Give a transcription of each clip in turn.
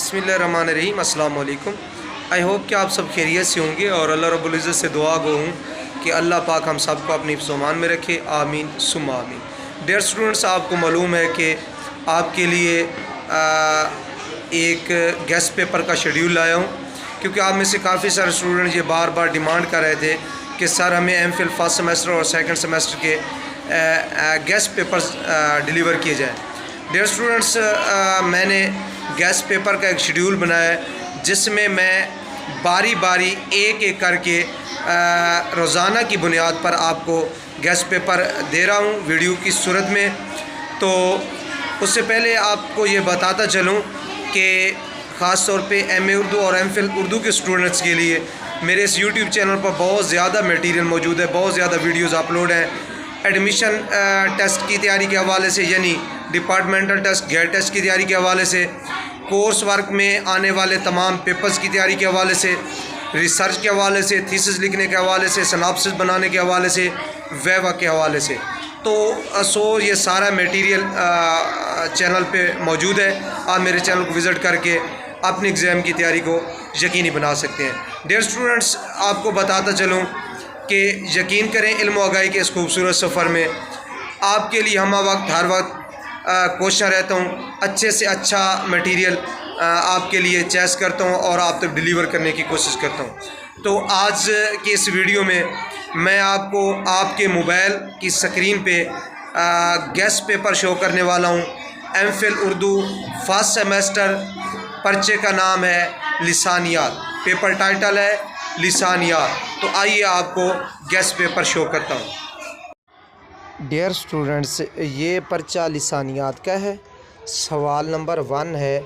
बिस्मिल्लाहिर्रहमानिर्रहीम। अस्सलाम वालेकुम। आई होप कि आप सब खैरियत से होंगे और अल्लाह रब्बुल इज़्ज़त से दुआ गो हूँ कि अल्लाह पाक हम सबको अपनी हिफ्ज़-ओ-अमान में रखे। आमीन सुम्मा आमीन। डियर स्टूडेंट्स, आपको मालूम है कि आपके लिए एक गेस्ट पेपर का शेड्यूल लाया हूँ, क्योंकि आप में से काफ़ी सारे स्टूडेंट ये बार बार डिमांड कर रहे थे कि सर हमें एमफिल फर्स्ट सेमेस्टर और सेकंड सेमेस्टर के गेस्ट पेपर्स डिलीवर किए जाएँ। डियर स्टूडेंट्स, मैंने गेस्ट पेपर का एक शेड्यूल बनाया है जिसमें मैं बारी बारी एक एक करके रोज़ाना की बुनियाद पर आपको गेस्ट पेपर दे रहा हूँ वीडियो की सूरत में। तो उससे पहले आपको ये बताता चलूँ कि ख़ास तौर पे एमए उर्दू और एमफिल उर्दू के स्टूडेंट्स के लिए मेरे इस यूट्यूब चैनल पर बहुत ज़्यादा मटेरियल मौजूद है, बहुत ज़्यादा वीडियोस अपलोड हैं। एडमिशन टेस्ट की तैयारी के हवाले से, यानी डिपार्टमेंटल टेस्ट, गेट टेस्ट की तैयारी के हवाले से, कोर्स वर्क में आने वाले तमाम पेपर्स की तैयारी के हवाले से, रिसर्च के हवाले से, थीसिस लिखने के हवाले से, सिनॉप्सिस बनाने के हवाले से, वाइवा के हवाले से। तो ये सारा मटेरियल चैनल पे मौजूद है। आप मेरे चैनल को विज़िट करके अपनी एग्ज़ाम की तैयारी को यकीनी बना सकते हैं। डियर स्टूडेंट्स, आपको बताता चलूँ कि यकीन करें, इल्म आगाही के इस खूबसूरत सफ़र में आपके लिए हम हर वक्त कोशिश रहता हूँ अच्छे से अच्छा मटेरियल आपके लिए चॉइस करता हूँ और आप तक डिलीवर करने की कोशिश करता हूँ। तो आज के इस वीडियो में मैं आपको आपके मोबाइल की स्क्रीन पे गेस्ट पेपर शो करने वाला हूँ। एमफिल उर्दू फर्स्ट सेमेस्टर, पर्चे का नाम है लिसानियात, पेपर टाइटल है लिसानियात। तो आइए आपको गेस्ट पेपर शो करता हूँ। डियर स्टूडेंट्स, ये पर्चा लिसानियात का है। सवाल नंबर 1 है,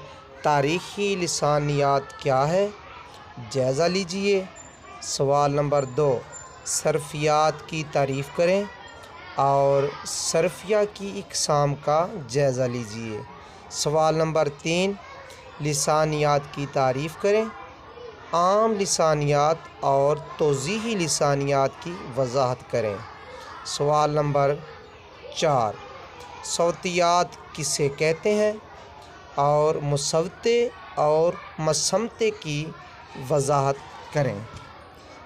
तारीख़ी लिसानियात क्या है? जायज़ा लीजिए। सवाल नंबर 2, सर्फियात की तारीफ़ करें और सर्फिया की इक़साम का जायज़ा लीजिए। सवाल नंबर 3, लिसानियात की तारीफ़ करें, आम लिसानियात और तौज़ीही लिसानियात की वज़ाहत करें। सवाल नंबर 4, सौतियात किसे कहते हैं और मुसव्वते और मसमते की वज़ाहत करें।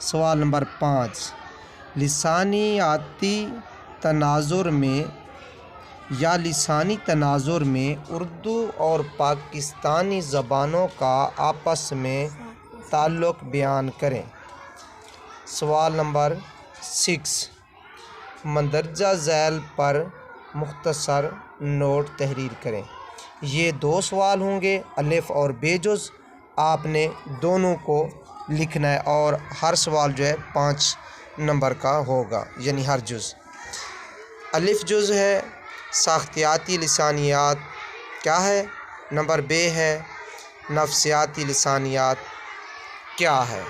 सवाल नंबर 5, लिसानियाती तनाज़ुर में या लिसानी तनाज़ुर में उर्दू और पाकिस्तानी ज़बानों का आपस में ताल्लुक़ बयान करें। सवाल नंबर 6, मंदरजा झैल पर मुख्तसर नोट तहरीर करें। ये 2 सवाल होंगे, अलिफ और बेजुज़। आपने दोनों को लिखना है और हर सवाल जो है 5 नंबर का होगा, यानी हर जुज़। अलिफ जुज़ है साख्तियाती लिसानियात क्या है? नंबर बे है नफ्सियाती लिसानियात क्या है?